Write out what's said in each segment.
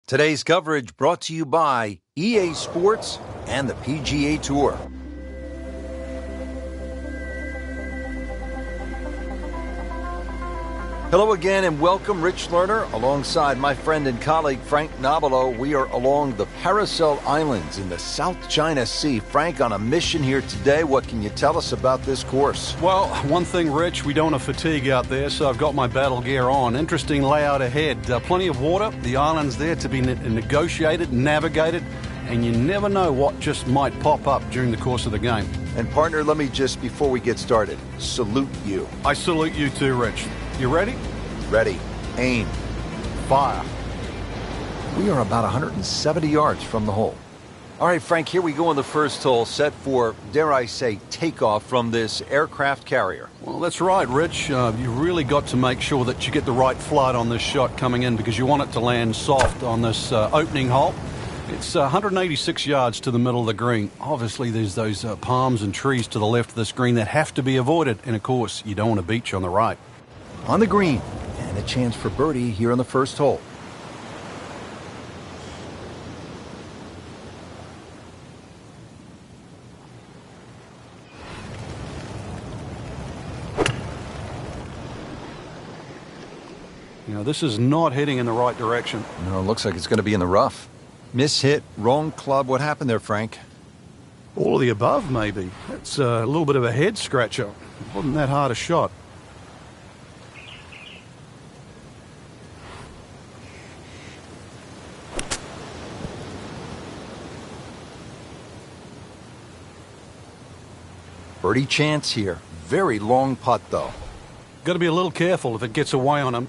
Today's coverage brought to you by EA Sports and the PGA Tour. Hello again and welcome, Rich Lerner, alongside my friend and colleague Frank Nobilo. We are along the Paracel Islands in the South China Sea. Frank, on a mission here today. What can you tell us about this course? Well, one thing, Rich, we don't want to fatigue out there, so I've got my battle gear on. Interesting layout ahead. Plenty of water. The island's there to be negotiated, navigated, and you never know what just might pop up during the course of the game. And partner, let me just, before we get started, salute you. I salute you too, Rich. You ready? Ready. Aim. Fire. We are about 170 yards from the hole. All right, Frank, here we go on the first hole, set for, dare I say, takeoff from this aircraft carrier. Well, that's right, Rich. You really got to make sure that you get the right flight on this shot coming in because you want it to land soft on this opening hole. It's 186 yards to the middle of the green. Obviously, there's those palms and trees to the left of this green that have to be avoided. And, of course, you don't want a beach on the right. On the green, and a chance for birdie here on the first hole. You know, this is not heading in the right direction. No, it looks like it's going to be in the rough. Mishit, wrong club. What happened there, Frank? All of the above, maybe. It's a little bit of a head scratcher. It wasn't that hard a shot. Birdie chance here. Very long putt, though. Got to be a little careful if it gets away on him.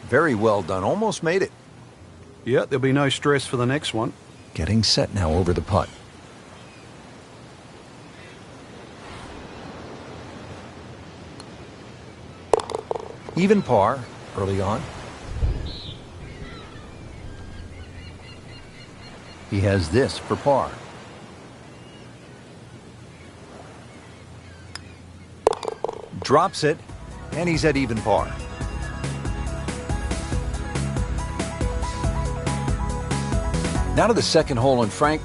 Very well done. Almost made it. Yeah, there'll be no stress for the next one. Getting set now over the putt. Even par early on. He has this for par. Drops it, and he's at even par. Now to the second hole, and Frank,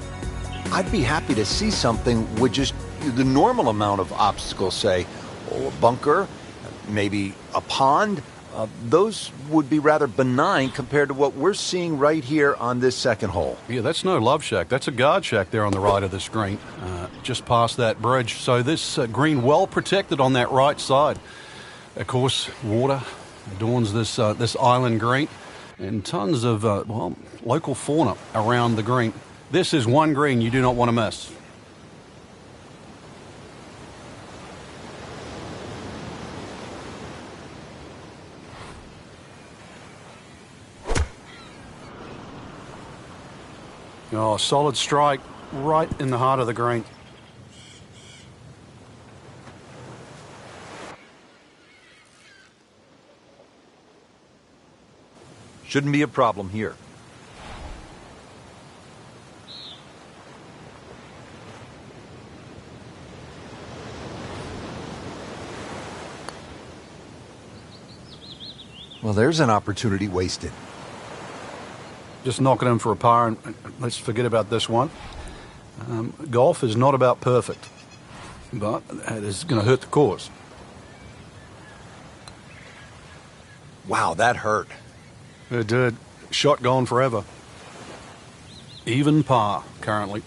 I'd be happy to see something with just the normal amount of obstacles, say, a bunker, maybe a pond. Those would be rather benign compared to what we're seeing right here on this second hole. Yeah, that's no love shack. That's a guard shack there on the right of this green, just past that bridge. So this green well protected on that right side. Of course, water adorns this island green, and tons of local fauna around the green. This is one green you do not want to miss. Oh, solid strike right in the heart of the green. Shouldn't be a problem here. Well, there's an opportunity wasted. Just knocking in for a par, and let's forget about this one. Golf is not about perfect, but it is going to hurt the course. Wow, that hurt. It did. Shot gone forever. Even par currently.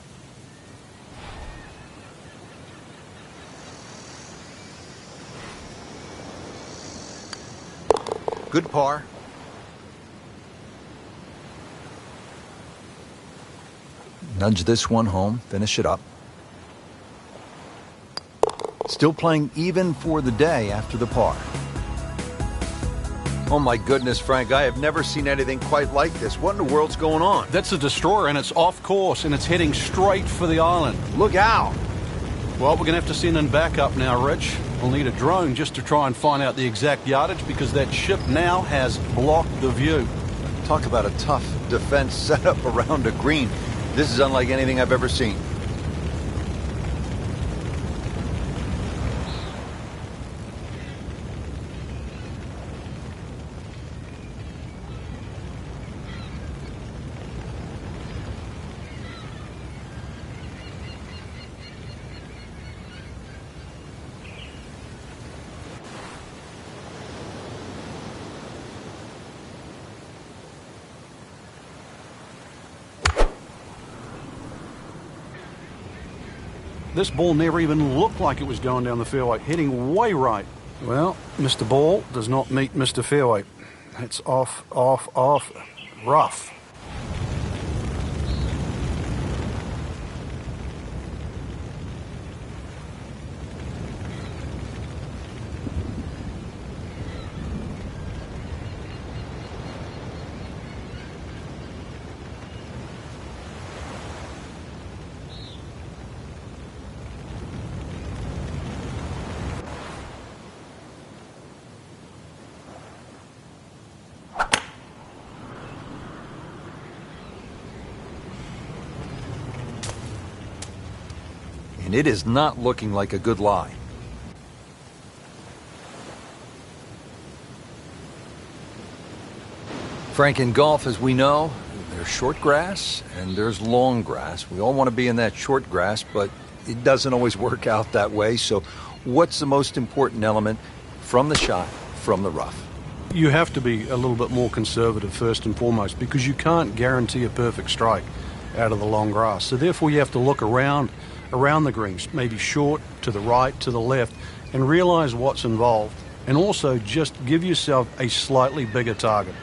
Good par. Nudge this one home, finish it up. Still playing even for the day after the par. Oh my goodness, Frank, I have never seen anything quite like this. What in the world's going on? That's a destroyer, and it's off course, and it's heading straight for the island. Look out! Well, we're going to have to send in backup now, Rich. We'll need a drone just to try and find out the exact yardage because that ship now has blocked the view. Talk about a tough defense setup around a green. This is unlike anything I've ever seen. this ball never even looked like it was going down the fairway, heading way right. Well, Mr. Ball does not meet Mr. Fairway. It's off, rough. And it is not looking like a good lie. Frank, in golf, as we know, there's short grass and there's long grass. We all want to be in that short grass, but it doesn't always work out that way. So what's the most important element from the shot, from the rough? You have to be a little bit more conservative first and foremost, because you can't guarantee a perfect strike out of the long grass. So therefore you have to look around the greens, maybe short, to the right, to the left, and realize what's involved. And also just give yourself a slightly bigger target.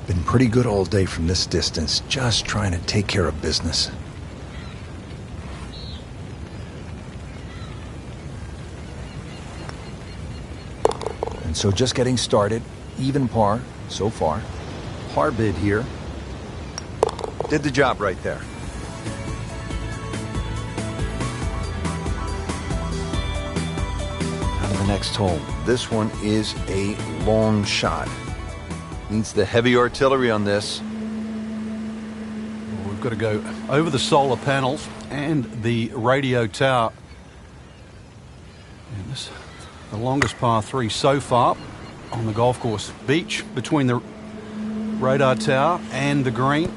Been pretty good all day from this distance, just trying to take care of business. And so just getting started, even par so far. Par bid here. Did the job right there. On to the next hole. This one is a long shot. Needs the heavy artillery on this. We've got to go over the solar panels and the radio tower. And this, the longest par 3 so far on the golf course. Beach between the radar tower and the green.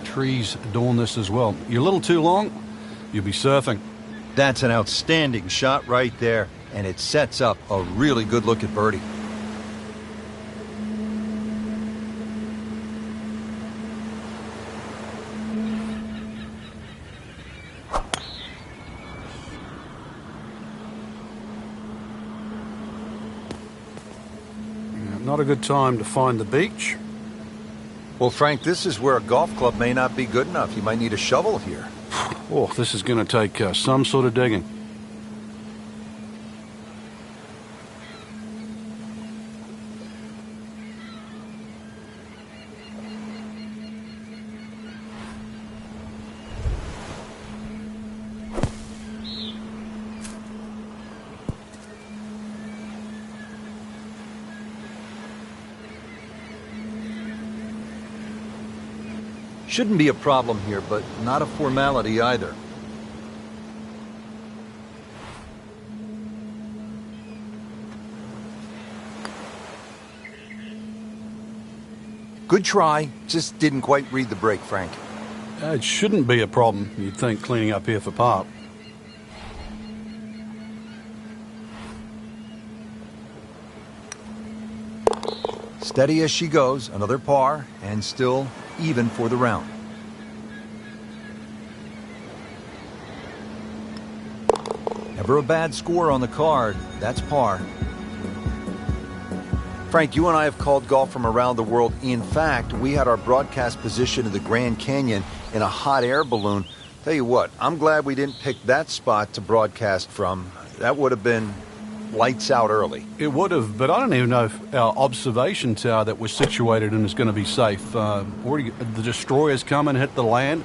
Trees adorn this as well. You're a little too long, you'll be surfing. That's an outstanding shot right there, and it sets up a really good look at birdie. Not a good time to find the beach. Well, Frank, this is where a golf club may not be good enough. You might need a shovel here. Oh, this is going to take some sort of digging. Shouldn't be a problem here, but not a formality either. Good try, just didn't quite read the break, Frank. It shouldn't be a problem, you'd think, cleaning up here for par. Steady as she goes, another par, and still even for the round. Never a bad score on the card. That's par. Frank, you and I have called golf from around the world. In fact, we had our broadcast position in the Grand Canyon in a hot air balloon. Tell you what, I'm glad we didn't pick that spot to broadcast from. That would have been lights out early. It would have, but I don't even know if our observation tower that we're situated in is going to be safe. Already, the destroyer's come and hit the land.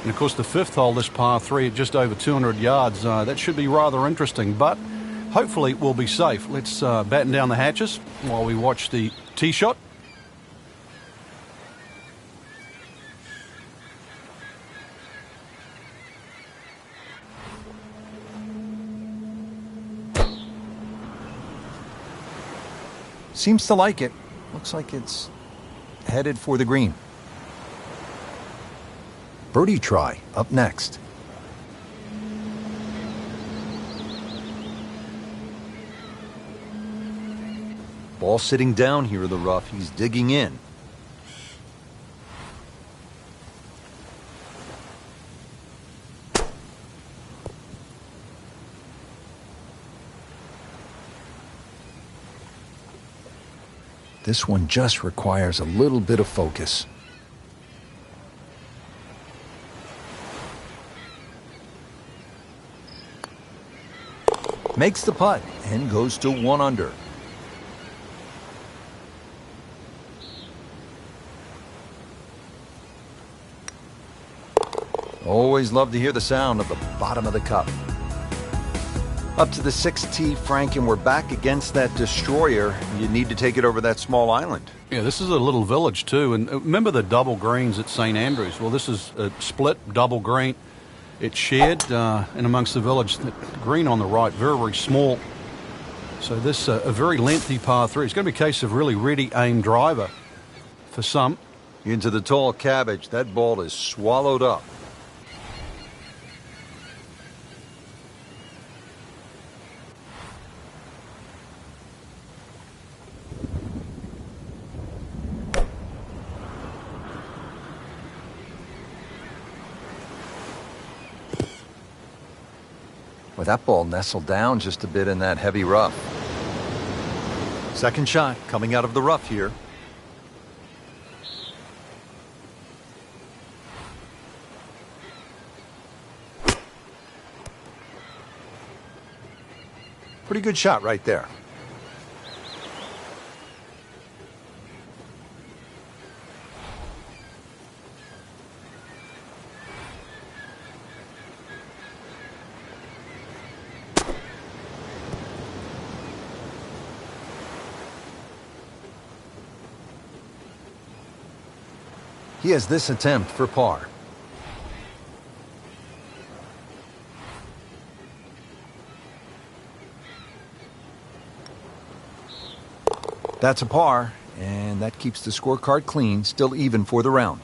And, of course, the fifth hole, this par 3 at just over 200 yards. That should be rather interesting, but hopefully we'll be safe. Let's batten down the hatches while we watch the tee shot. Seems to like it. Looks like it's headed for the green. Birdie try up next. Ball sitting down here in the rough. He's digging in. This one just requires a little bit of focus. Makes the putt and goes to 1 under. Always love to hear the sound of the bottom of the cup. Up to the 6th tee, Frank, and we're back against that destroyer. You need to take it over that small island. Yeah, this is a little village too, and remember the double greens at St. Andrews? Well, this is a split double green. It's shared in amongst the village. The green on the right, very, very small. So this a very lengthy par 3. It's going to be a case of really ready aim driver for some. Into the tall cabbage. That ball is swallowed up. Well, that ball nestled down just a bit in that heavy rough. Second shot coming out of the rough here. Pretty good shot right there. He has this attempt for par. That's a par, and that keeps the scorecard clean, still even for the round.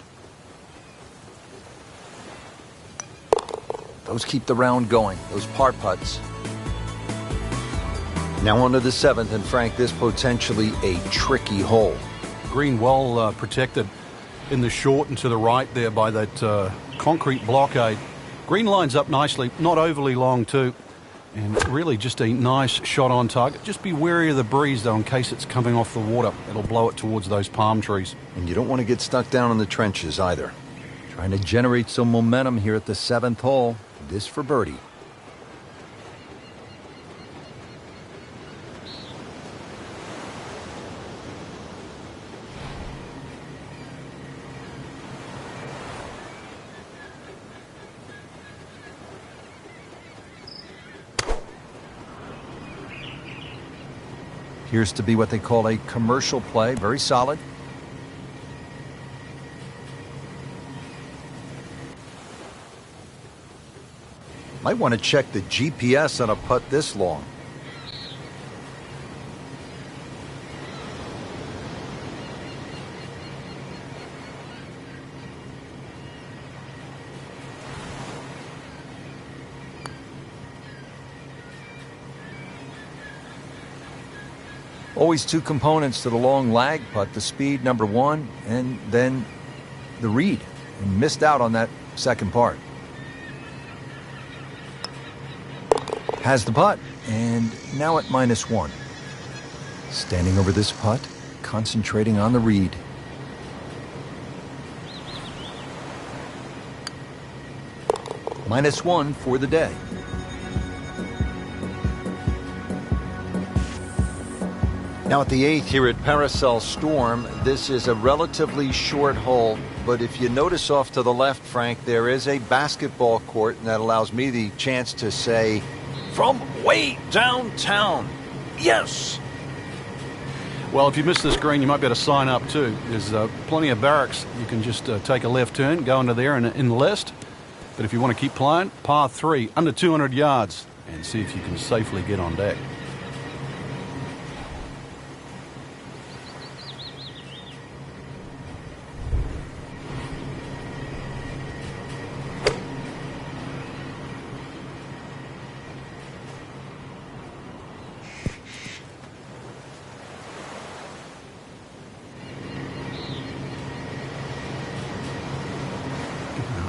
Those keep the round going, those par putts. Now on to the 7th, and Frank, this potentially a tricky hole. Green well protected in the short and to the right there by that concrete blockade. Green lines up nicely, not overly long too, and really just a nice shot on target. Just be wary of the breeze though in case it's coming off the water. It'll blow it towards those palm trees. And you don't want to get stuck down in the trenches either. Trying to generate some momentum here at the 7th hole. This for birdie. Appears to be what they call a commercial play. Very solid. Might want to check the GPS on a putt this long. Always two components to the long lag putt, the speed, number one, and then the read. And missed out on that second part. Has the putt, and now at -1. Standing over this putt, concentrating on the read. -1 for the day. Now at the 8th here at Paracel Storm, this is a relatively short hole, but if you notice off to the left, Frank, there is a basketball court, and that allows me the chance to say, from way downtown, yes! Well, if you miss this green, you might be able to sign up too. There's plenty of barracks. You can just take a left turn, go into there and enlist. But if you want to keep playing, par 3, under 200 yards, and see if you can safely get on deck.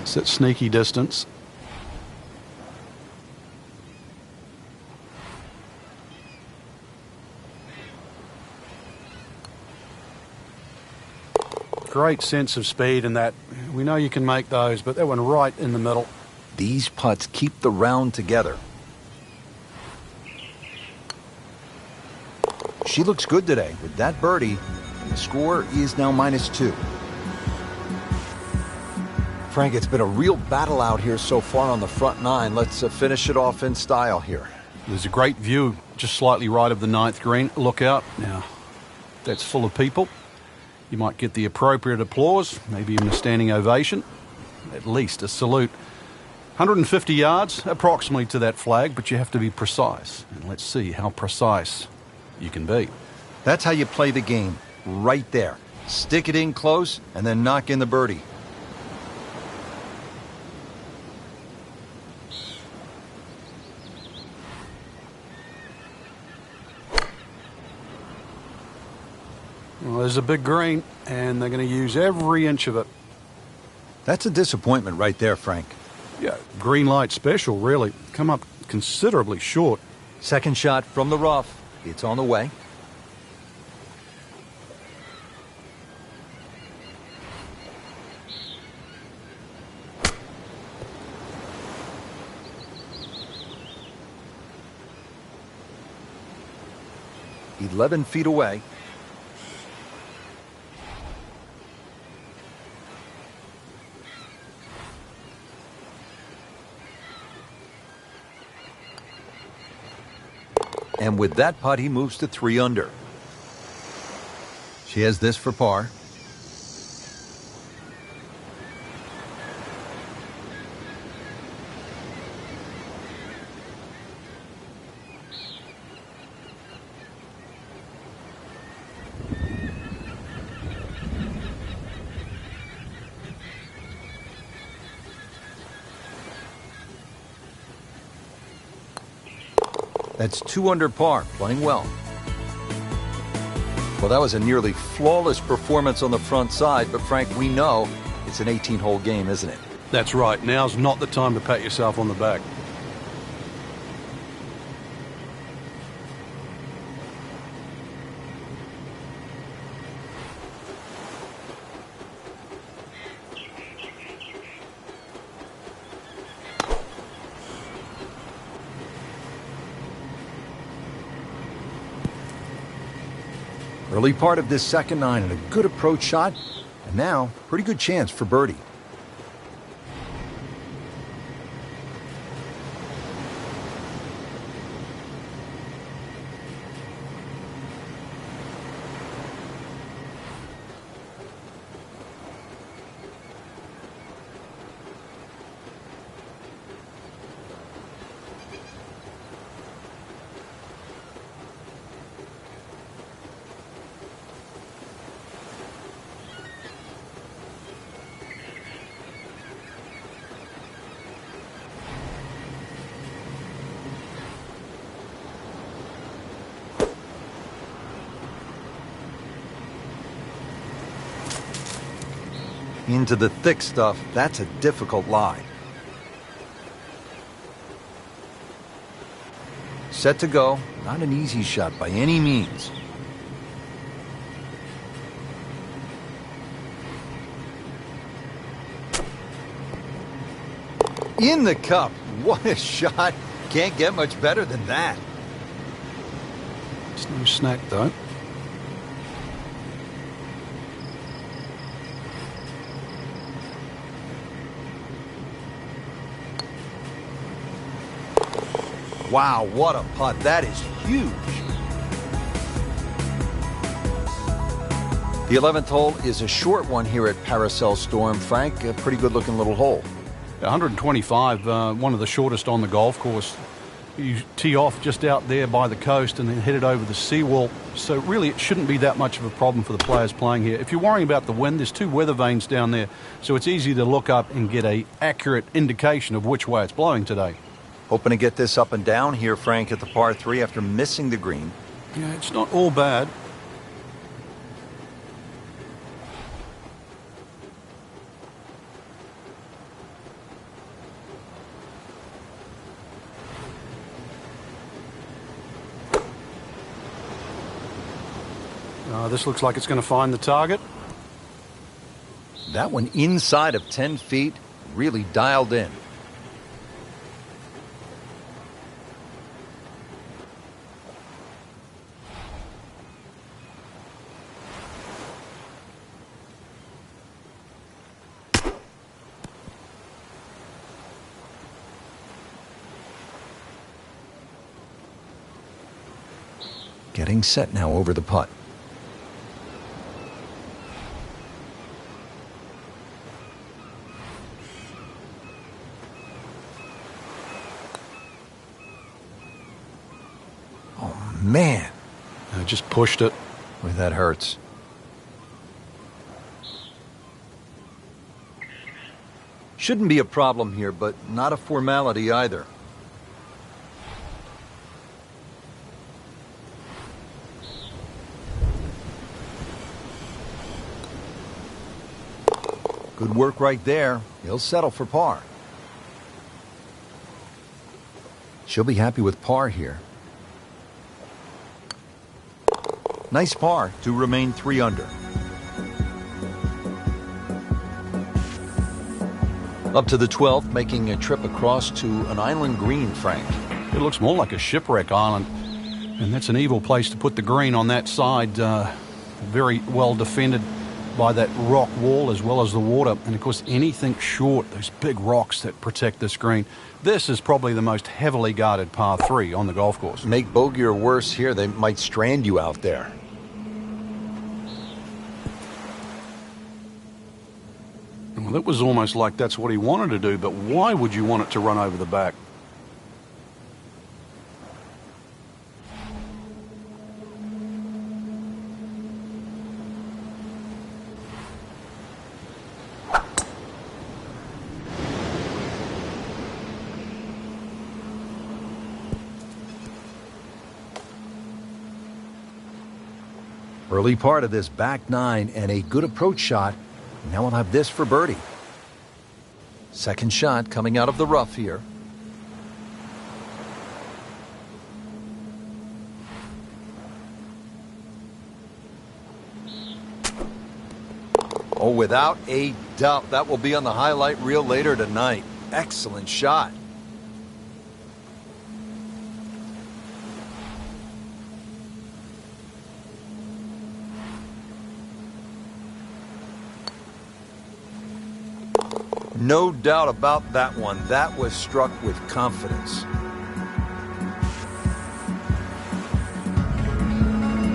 It's at sneaky distance. Great sense of speed in that. We know you can make those, but that one right in the middle. These putts keep the round together. She looks good today with that birdie. The score is now -2. Frank, it's been a real battle out here so far on the front nine. Let's finish it off in style here. There's a great view just slightly right of the 9th green. Look out. Now, that's full of people. You might get the appropriate applause, maybe even a standing ovation, at least a salute. 150 yards approximately to that flag, but you have to be precise. And let's see how precise you can be. That's how you play the game, right there. Stick it in close and then knock in the birdie. Well, there's a big green, and they're going to use every inch of it. That's a disappointment right there, Frank. Yeah, green light special, really. Come up considerably short. Second shot from the rough. It's on the way. "11 feet away." And with that putt, he moves to 3 under. She has this for par. That's 2 under par, playing well. Well, that was a nearly flawless performance on the front side, but Frank, we know it's an 18-hole game, isn't it? That's right. Now's not the time to pat yourself on the back. Early part of this second nine and a good approach shot, and now pretty good chance for birdie. Into the thick stuff, that's a difficult lie. Set to go, not an easy shot by any means. In the cup, what a shot. Can't get much better than that. It's no snack though. Wow, what a putt. That is huge. The 11th hole is a short one here at Paracel Storm. Frank, a pretty good-looking little hole. 125, one of the shortest on the golf course. You tee off just out there by the coast and then head it over the seawall. So really it shouldn't be that much of a problem for the players playing here. If you're worrying about the wind, there's 2 weather vanes down there, so it's easy to look up and get an accurate indication of which way it's blowing today. Hoping to get this up and down here, Frank, at the par 3 after missing the green. Yeah, it's not all bad. This looks like it's going to find the target. That one inside of 10 feet, really dialed in. Getting set now over the putt. Oh, man. I just pushed it. Boy, that hurts. Shouldn't be a problem here, but not a formality either. Good work right there. He'll settle for par. She'll be happy with par here. Nice par to remain 3 under. Up to the 12th, making a trip across to an island green, Frank. It looks more like a shipwreck island, and that's an evil place to put the green on that side. Very well defended by that rock wall as well as the water, and of course anything short, those big rocks that protect this green. This is probably the most heavily guarded par 3 on the golf course. Make bogey or worse here, they might strand you out there. Well, it was almost like that's what he wanted to do, but why would you want it to run over the back? Early part of this back 9 and a good approach shot. Now we'll have this for birdie. Second shot coming out of the rough here. Oh, without a doubt, that will be on the highlight reel later tonight. Excellent shot. No doubt about that one. That was struck with confidence.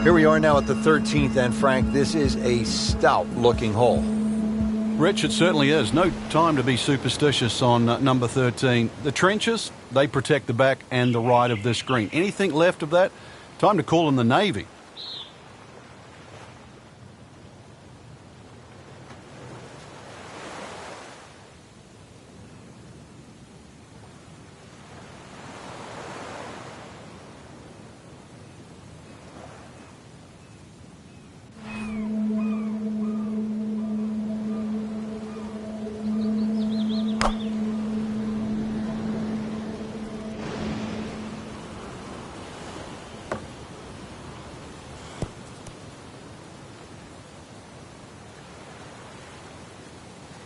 Here we are now at the 13th, and Frank, this is a stout-looking hole. Rich, it certainly is. No time to be superstitious on number 13. The trenches, they protect the back and the right of this green. Anything left of that, time to call in the Navy.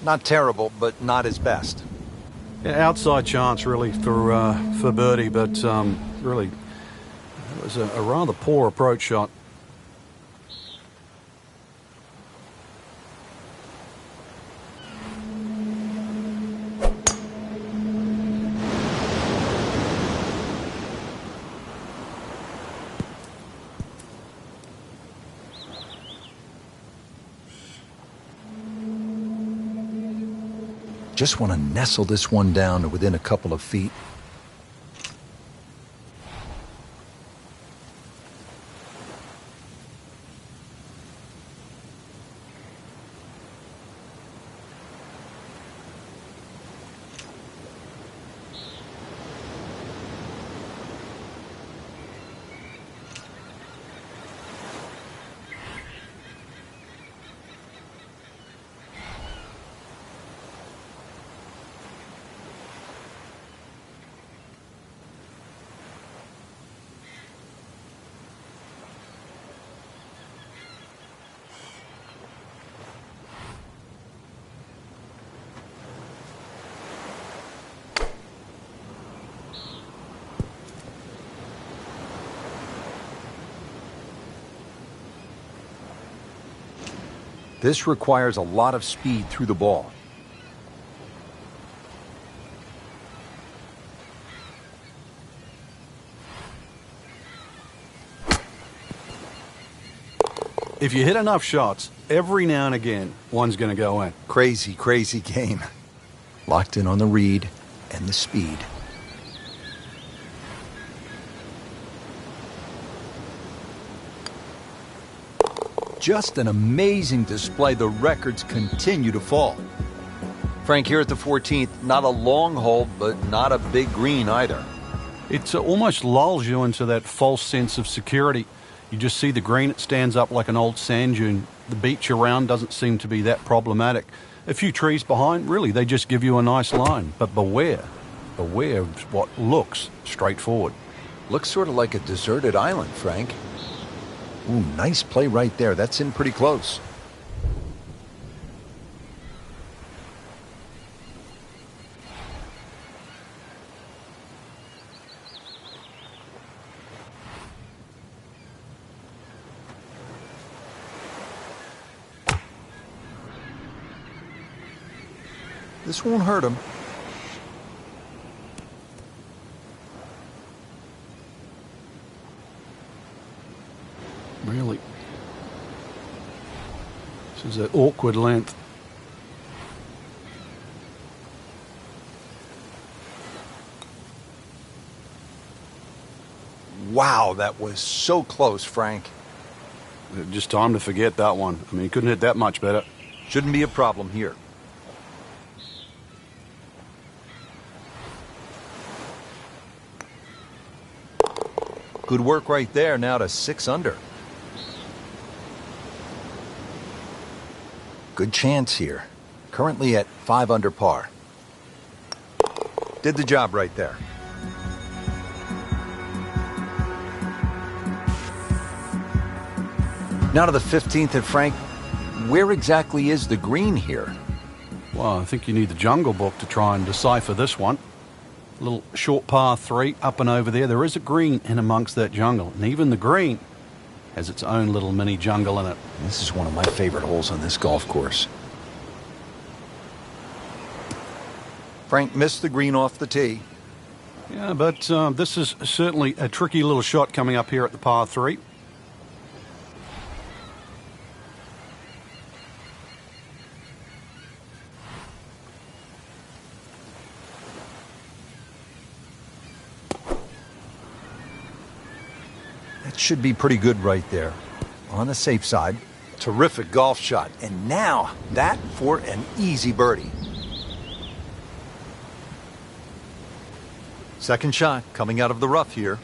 Not terrible, but not his best. Yeah, outside chance, really, for birdie, but really, it was a rather poor approach shot. Just want to nestle this one down to within a couple of feet. This requires a lot of speed through the ball. If you hit enough shots, every now and again, one's going to go in. Crazy, crazy game. Locked in on the read and the speed. Just an amazing display. The records continue to fall. Frank, here at the 14th, not a long hole, but not a big green either. It almost lulls you into that false sense of security. You just see the green, it stands up like an old sand dune. The beach around doesn't seem to be that problematic. A few trees behind, really, they just give you a nice line. But beware of what looks straightforward. Looks sort of like a deserted island, Frank. Ooh, nice play right there. That's in pretty close. This won't hurt him. Really. This is an awkward length. Wow, that was so close, Frank. Just time to forget that one. I mean, he couldn't hit that much better. Shouldn't be a problem here. Good work right there, now to 6 under. Good chance here. Currently at 5 under par. Did the job right there. Now to the 15th, and Frank, where exactly is the green here? Well, I think you need the Jungle Book to try and decipher this one. A little short par 3 up and over there. There is a green in amongst that jungle, and even the green has its own little mini jungle in it. This is one of my favorite holes on this golf course. Frank missed the green off the tee. Yeah, but this is certainly a tricky little shot coming up here at the par 3. Should be pretty good right there. On the safe side. Terrific golf shot. And now, that for an easy birdie. Second shot coming out of the rough here.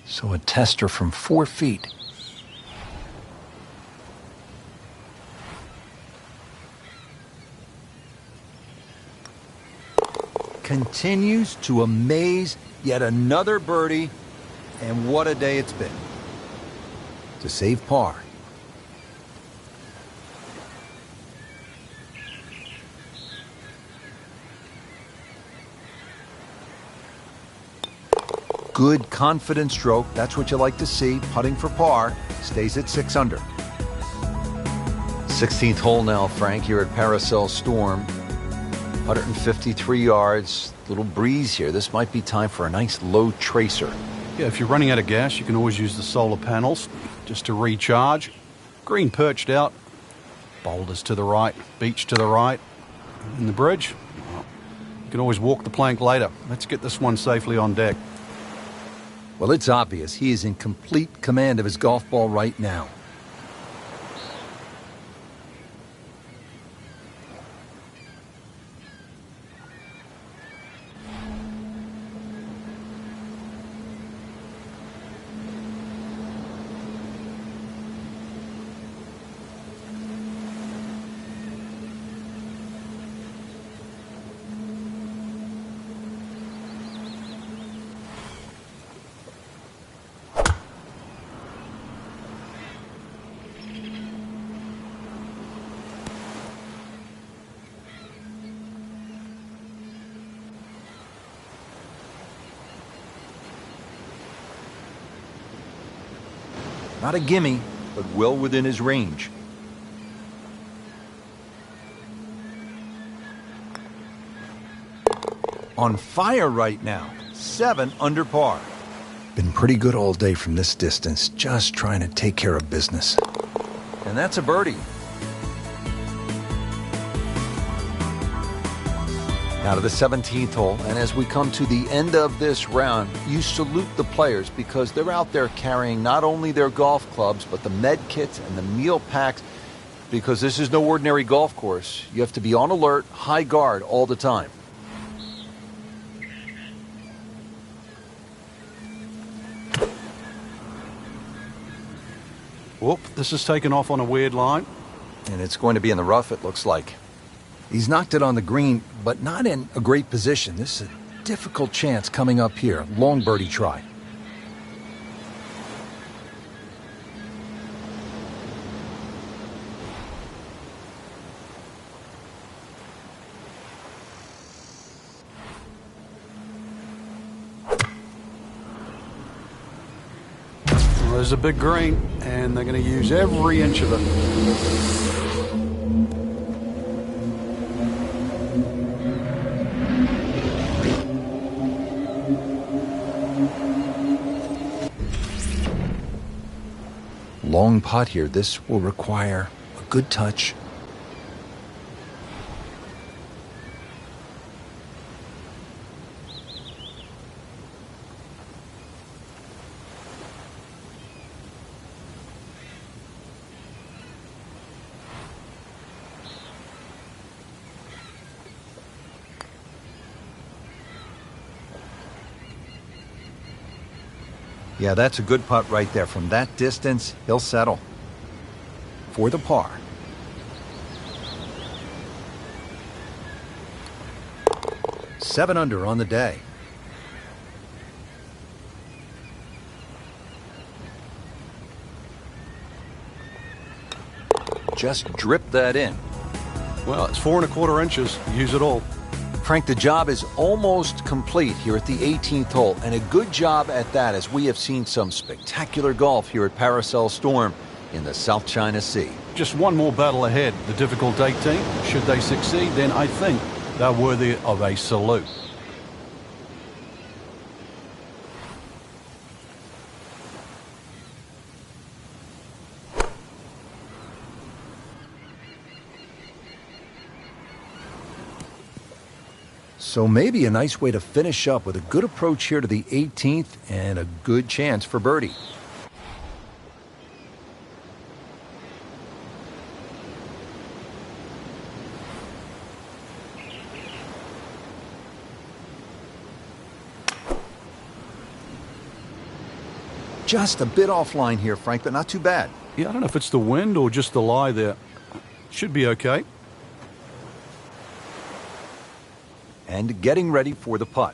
So a tester from 4 feet. Continues to amaze. Yet another birdie. And what a day it's been. To save par. Good, confident stroke. That's what you like to see. Putting for par. Stays at 6 under. 16th hole now, Frank, here at Paracel Storm. 153 yards. Little breeze here. This might be time for a nice low tracer. Yeah, if you're running out of gas, you can always use the solar panels just to recharge. Green perched out. Boulders to the right. Beach to the right. And the bridge. Well, you can always walk the plank later. Let's get this one safely on deck. Well, it's obvious he is in complete command of his golf ball right now. Not a gimme, but well within his range. On fire right now. 7 under par. Been pretty good all day from this distance, just trying to take care of business. And that's a birdie. Now to the 17th hole, and as we come to the end of this round, you salute the players because they're out there carrying not only their golf clubs, but the med kits and the meal packs, because this is no ordinary golf course. You have to be on alert, high guard all the time. Whoop, this is taken off on a weird line. And it's going to be in the rough, it looks like. He's knocked it on the green, but not in a great position. This is a difficult chance coming up here. Long birdie try. Well, there's a big green, and they're going to use every inch of it. Long putt here. This will require a good touch. Yeah, that's a good putt right there. From that distance, he'll settle for the par. Seven under on the day. Just drip that in. Well, it's 4 1/4 inches. Use it all. Frank, the job is almost complete here at the 18th hole, and a good job at that, as we have seen some spectacular golf here at Paracel Storm in the South China Sea. Just one more battle ahead. The difficult 18. Should they succeed, then I think they're worthy of a salute. So maybe a nice way to finish up with a good approach here to the 18th and a good chance for birdie. Just a bit offline here, Frank, but not too bad. Yeah, I don't know if it's the wind or just the lie there. Should be okay. And getting ready for the putt.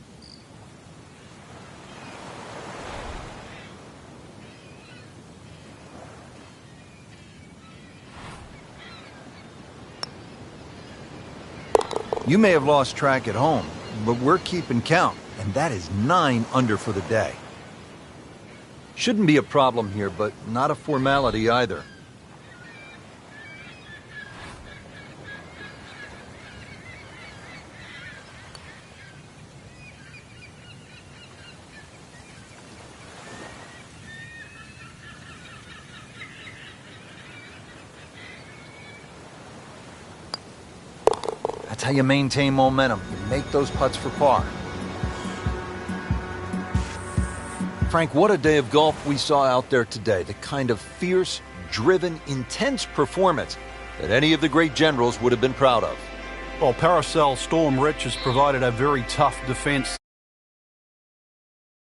You may have lost track at home, but we're keeping count, and that is 9 under for the day. Shouldn't be a problem here, but not a formality either. That's how you maintain momentum. You make those putts for par. Frank, what a day of golf we saw out there today. The kind of fierce, driven, intense performance that any of the great generals would have been proud of. Well, Paracel Storm Rich has provided a very tough defense.